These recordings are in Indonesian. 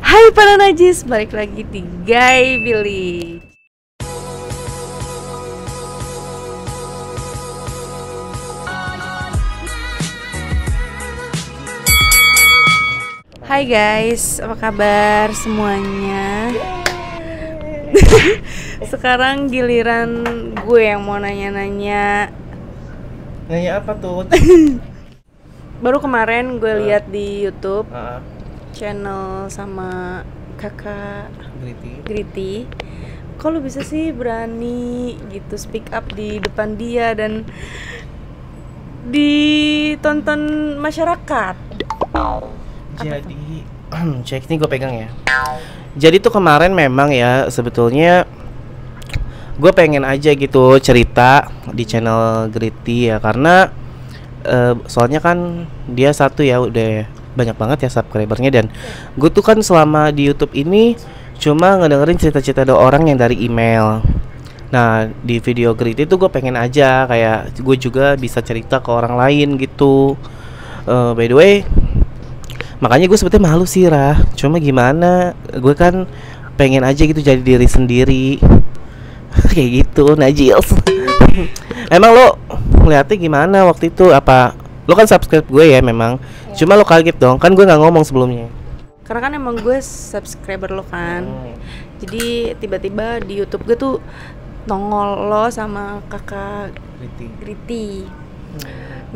Hai para najis, balik lagi di Guy Billy. Hai guys, apa kabar semuanya? Sekarang giliran gue yang mau nanya-nanya. Nanya apa tuh? Baru kemarin gue lihat di YouTube Ah, channel sama kakak Griti. Griti. Kok lu bisa sih berani gitu speak up di depan dia dan ditonton masyarakat? Jadi, cek nih gue pegang ya. Jadi tuh kemarin memang ya sebetulnya gue pengen aja gitu cerita di channel Griti ya, karena soalnya kan dia satu ya udah banyak banget ya subscribernya, dan gue tuh kan selama di YouTube ini cuma ngedengerin cerita-cerita dari orang yang dari email. Nah di video Griti tuh gue pengen aja kayak gue juga bisa cerita ke orang lain gitu. By the way, makanya gue sebetulnya malu sih Rah. Cuma gimana, gue kan pengen aja gitu jadi diri sendiri. Kayak gitu, Najils. Emang lo ngeliatnya gimana waktu itu? Apa lo kan subscribe gue ya memang, cuma lo kaget dong, kan gue nggak ngomong sebelumnya. Karena kan emang gue subscriber lo kan. Jadi tiba-tiba di YouTube gue tuh nongol lo sama kakak Griti.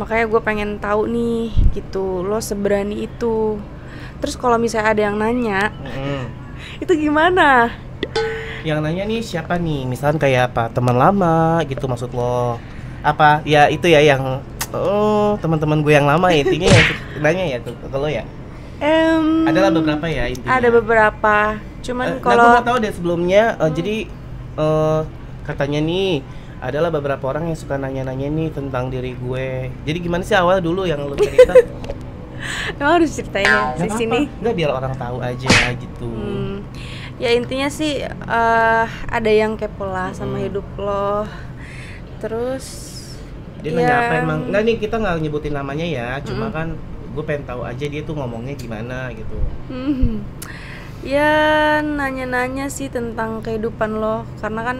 Makanya gue pengen tahu nih gitu, lo seberani itu. Terus kalau misalnya ada yang nanya, itu gimana? Yang nanya nih siapa nih? Misalkan kayak apa, teman lama gitu maksud lo? Apa ya itu ya yang teman-teman gue yang lama ya, intinya yang nanya ya ke lo ya? Adalah beberapa ya intinya. Ada beberapa. Cuman Nah, gue kalau mau tahu deh sebelumnya. Jadi katanya nih adalah beberapa orang yang suka nanya-nanya nih tentang diri gue. Jadi gimana sih awal dulu yang lo cerita? emang harus ceritain ya di sini. Enggak, biar orang tahu aja gitu. Ya intinya sih ada yang kepo lah sama hidup lo. Terus Dia nanya apa emang? Enggak nih, kita nggak nyebutin namanya ya. Cuma kan gue pengen tahu aja dia tuh ngomongnya gimana gitu. Ya nanya-nanya sih tentang kehidupan lo, karena kan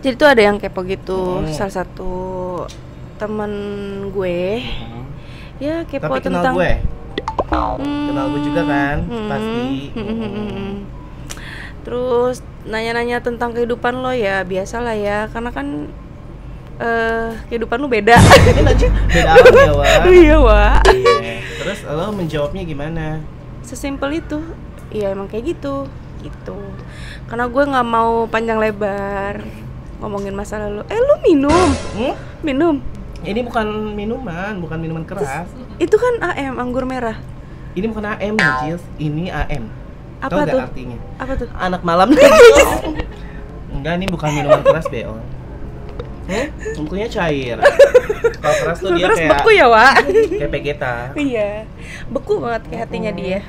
jadi tuh ada yang kepo gitu. Salah satu temen gue ya kepo. Tapi kenal tentang gue? Kenal gue juga kan? Pasti. Terus nanya-nanya tentang kehidupan lo, ya biasalah ya, karena kan kehidupan lu beda. Beda alam ya, Wak. Iya, Wak. Iya. Terus lo menjawabnya gimana? Sesimpel itu. Iya emang kayak gitu. Karena gue nggak mau panjang lebar ngomongin masa lalu. Lu minum? Minum? Ini bukan minuman keras. Itu kan AM, anggur merah. Ini bukan AM, Najis. Ini AM. Apa Tahu tuh? gak artinya? Apa tuh? Anak malam. Enggak, ini bukan minuman keras, Beo. Bukunya cair. Kalau keras tuh dia Terus kayak beku ya, Wak? kayak Vegeta. Iya. Beku banget kayak hatinya dia.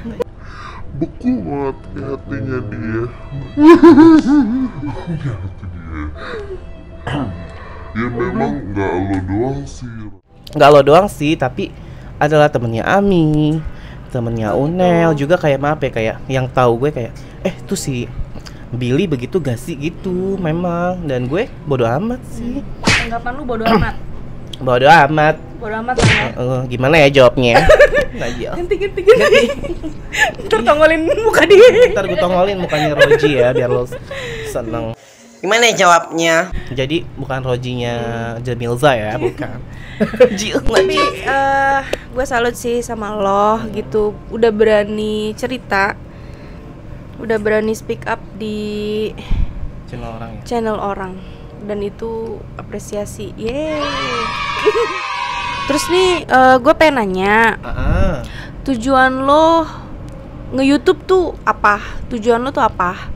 Ya memang Nggak lo doang sih, tapi adalah temennya Ami, temennya Unel juga, kayak maaf ya, kayak yang tahu gue kayak tuh si Billy begitu gak sih gitu memang, dan gue bodo amat sih. Anggapan lu bodo amat. Bodo amat. Bodo amat lah. Gimana ya jawabnya? Najil. Ganti. Ntar tongolin muka dia. Ntar gue tongolin mukanya Roji ya biar lo seneng. Gimana ya jawabnya? Jadi bukan Rojinya Jamilza ya, bukan. Roji. Tapi gue salut sih sama lo gitu, udah berani cerita, udah berani speak up di Channel orang ya. channel orang, dan itu apresiasi. Yeay. Terus nih gue pengen nanya, tujuan lo nge-YouTube tuh apa? Tujuan lo tuh apa?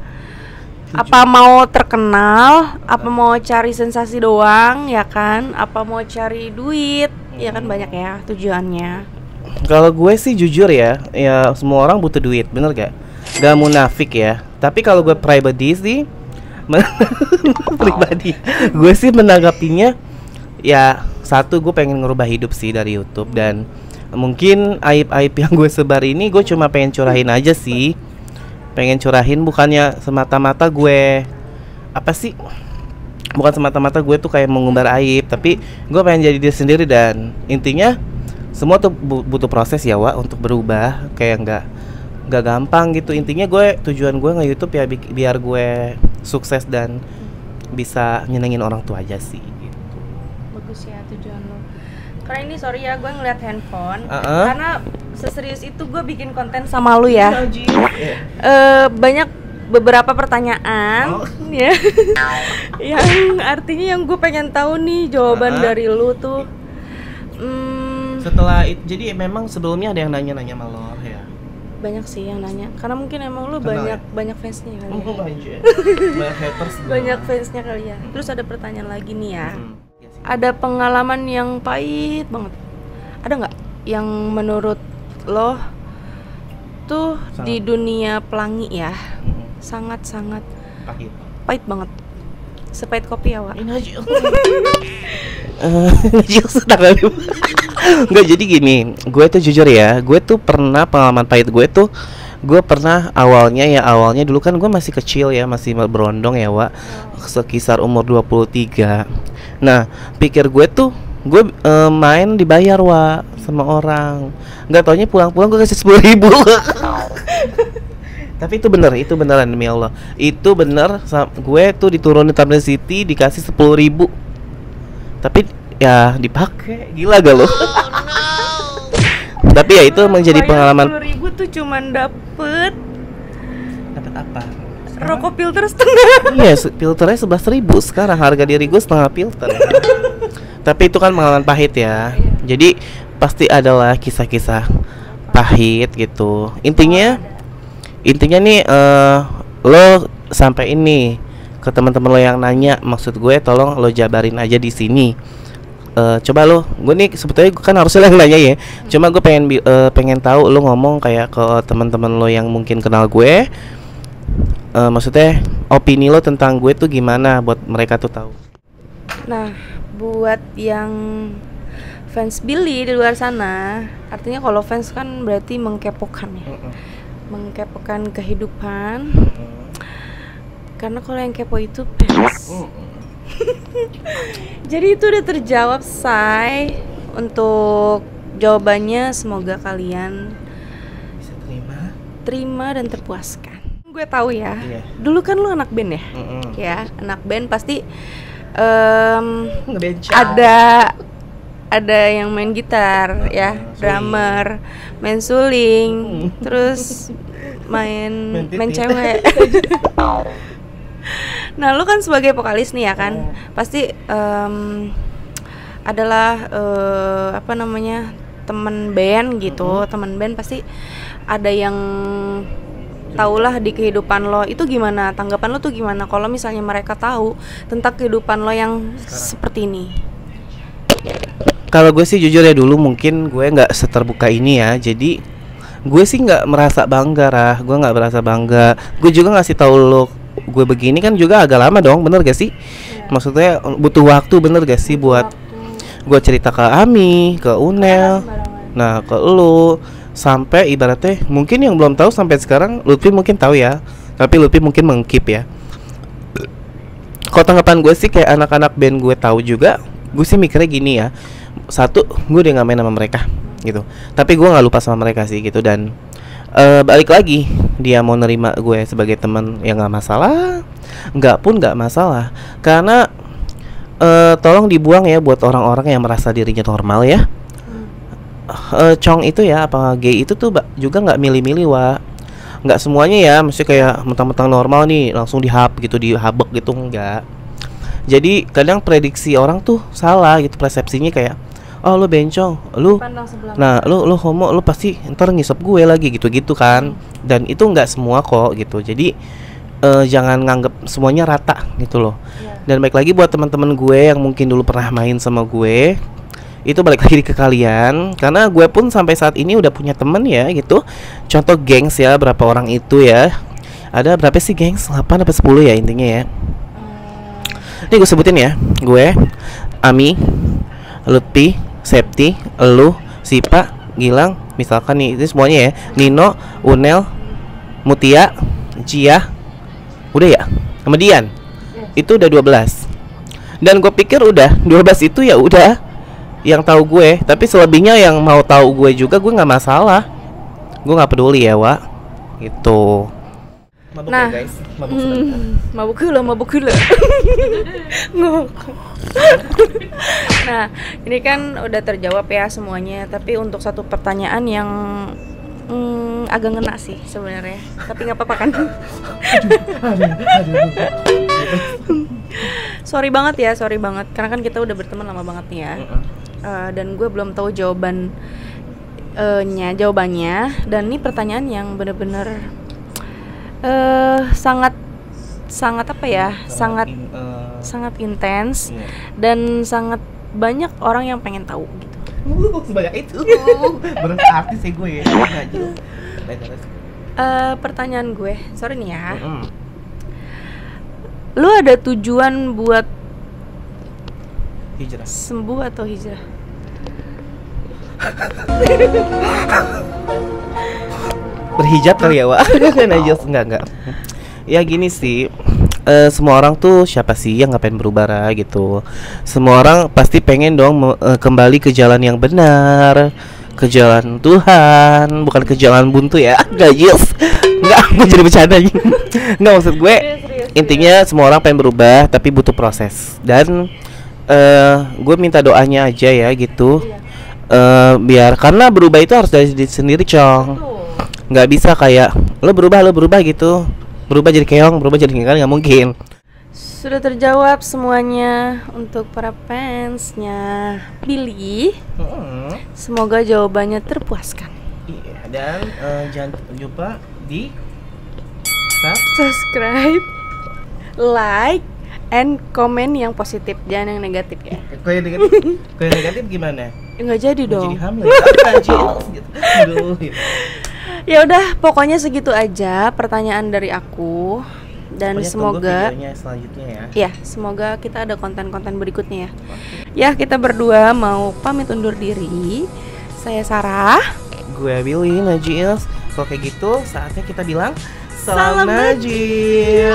Apa mau terkenal? Apa mau cari sensasi doang, ya kan? Apa mau cari duit? Ya kan banyak ya tujuannya. Kalau gue sih jujur ya semua orang butuh duit, bener gak? Gak munafik ya. Tapi kalau gue pribadi sih gue sih menanggapinya ya, satu, gue pengen ngerubah hidup sih dari YouTube, dan Mungkin aib-aib yang gue sebar ini gue cuma pengen curahin aja sih. Pengen curahin, bukannya semata-mata gue apa sih, bukan semata-mata gue tuh kayak mengumbar aib, tapi gue pengen jadi diri sendiri. Dan intinya semua tuh butuh proses ya Wak untuk berubah. Kayak nggak gampang gitu. Intinya tujuan gue nge-YouTube ya biar gue sukses dan bisa nyenengin orang tua aja sih gitu. Bagus ya tujuan lo. Karena ini sorry ya, gue ngeliat handphone karena seserius itu gue bikin konten sama lu ya. Banyak beberapa pertanyaan ya yang artinya yang gue pengen tahu nih jawaban dari lu tuh. Setelah jadi memang sebelumnya ada yang nanya-nanya sama lo ya? Banyak sih yang nanya, karena mungkin emang lu banyak fansnya kali ya. Banyak haters. Banyak fansnya kali ya. Terus ada pertanyaan lagi nih ya. Ada pengalaman yang pahit banget, ada nggak yang menurut lo tuh di dunia pelangi ya sangat-sangat pahit banget, sepahit kopi ya Wak? Ini aja. Nggak, jadi gini, gue tuh jujur ya, gue tuh pernah pengalaman pahit gue pernah awalnya dulu kan gue masih kecil ya, masih berondong ya Wak, sekitar umur 23. Nah pikir gue main dibayar Wak sama orang, nggak taunya pulang-pulang gue kasih 10.000. Tapi itu beneran demi Allah, itu bener. Gue tuh diturunin Tamrin City dikasih 10.000, tapi ya dipakai, gila gak lo? Tapi ya itu menjadi pengalaman. 10.000 tuh cuman dapet apa? Rokok filter setengah. Iya, filternya 11.000 sekarang, harga diri gue setengah filter. Tapi itu kan pengalaman pahit ya. Jadi pasti adalah kisah-kisah pahit gitu. Intinya nih lo sampai ini ke teman-teman lo yang nanya, maksud gue tolong lo jabarin aja di sini. Coba lo, gue nih sebetulnya kan harusnya yang nanya ya. Cuma gue pengen tahu lo ngomong kayak ke teman-teman lo yang mungkin kenal gue. Maksudnya opini lo tentang gue tuh gimana buat mereka tuh tahu. Nah, buat yang fans Billy di luar sana, artinya kalau fans kan berarti mengkepokan ya. Mengkepokan kehidupan. Karena kalau yang kepo itu fans. Jadi itu udah terjawab, say. Untuk jawabannya semoga kalian bisa terima dan terpuaskan. Gue tahu ya. Dulu kan lu anak band ya? Ya, anak band pasti ada yang main gitar ya, drummer, main suling, terus main cewek. Nah, lu kan sebagai vokalis nih ya kan, pasti adalah teman band gitu. Teman band pasti ada yang tahulah di kehidupan lo itu gimana. Tanggapan lo tuh gimana kalau misalnya mereka tahu tentang kehidupan lo yang seperti ini? Kalau gue sih jujur ya, dulu mungkin gue nggak seterbuka ini ya. Jadi gue sih nggak merasa bangga, gue nggak merasa bangga. Gue juga ngasih tahu lo gue begini kan juga agak lama dong, bener gak sih? Maksudnya butuh waktu, bener gak sih buat gue cerita ke Ami, ke Unel, nah ke lo, sampai ibaratnya mungkin yang belum tahu sampai sekarang Lutfi mungkin tahu ya, tapi Lutfi mungkin mengkip ya. Kalau tanggapan gue sih kayak anak-anak band gue tahu juga, gue sih mikirnya gini ya. Satu, gue udah gak main sama mereka gitu, tapi gue gak lupa sama mereka sih gitu. Dan balik lagi, dia mau nerima gue sebagai teman ya gak masalah, nggak pun nggak masalah. Karena tolong dibuang ya buat orang-orang yang merasa dirinya normal ya. Cong itu ya, apa gay itu tuh juga nggak milih-milih Wak. Nggak semuanya ya, mesti kayak mentang-mentang normal nih langsung dihabek gitu, enggak. Jadi kadang prediksi orang tuh salah gitu, persepsinya kayak oh lu bencong, lu homo, lu pasti ntar ngisep gue lagi gitu kan. Dan itu nggak semua kok gitu. Jadi jangan nganggep semuanya rata gitu loh. Dan baik lagi buat teman-teman gue yang mungkin dulu pernah main sama gue, itu balik lagi ke kalian. Karena gue pun sampai saat ini udah punya temen ya gitu. Contoh gengs ya, berapa orang itu ya. Ada berapa sih gengs? 8 apa 10 ya intinya ya. Ini gue sebutin ya. Gue, Ami, Lutfi, Septi, Elu, Sipa, Gilang, misalkan nih, ini semuanya ya. Nino, Unel, Mutia, Cia, udah ya? Sama Dian. Itu udah 12. Dan gue pikir udah 12 itu ya udah yang tahu gue, tapi selebihnya yang mau tahu gue juga gue nggak masalah. Gue nggak peduli ya, Wak. Gitu. Mabuk nah, ya guys, mabuk gula. Nah, ini kan udah terjawab ya semuanya. Tapi untuk satu pertanyaan yang agak ngena sih sebenarnya. Tapi nggak apa-apa kan? Sorry banget karena kan kita udah berteman lama banget nih ya. Dan gue belum tahu jawabannya. Dan ini pertanyaan yang bener-bener sangat apa ya? Sangat intens dan sangat banyak orang yang pengen tahu gitu. Sebanyak itu. Bener artis ya gue ya. Pertanyaan gue, sorry nih ya. Lu ada tujuan buat hijrah, sembuh atau hijrah? Berhijab kali ya, Wak. Enggak. Ya gini sih, semua orang tuh siapa sih yang ngapain berubah gitu. Semua orang pasti pengen dong kembali ke jalan yang benar, ke jalan Tuhan, bukan ke jalan buntu ya. Enggak, gue jadi bercanda. Enggak, maksud gue intinya semua orang pengen berubah tapi butuh proses. Dan gue minta doanya aja ya gitu. Biar karena berubah itu harus dari diri sendiri, Cong. Nggak bisa kayak lo berubah gitu, berubah jadi keong, berubah jadi kan, nggak mungkin. Sudah terjawab semuanya untuk para fansnya Billy. Semoga jawabannya terpuaskan. Iya, dan jangan lupa di subscribe, like, and komen yang positif, jangan yang negatif ya. Kalau yang negatif gimana? Nggak jadi dong. Jadi hamil. Gitu. Ya udah, pokoknya segitu aja pertanyaan dari aku. Dan pokoknya semoga selanjutnya ya. Ya, semoga kita ada konten-konten berikutnya ya. Ya, kita berdua mau pamit undur diri. Saya Sarah. Gue Billy Najis. Kalau kayak gitu, saatnya kita bilang salam Najis.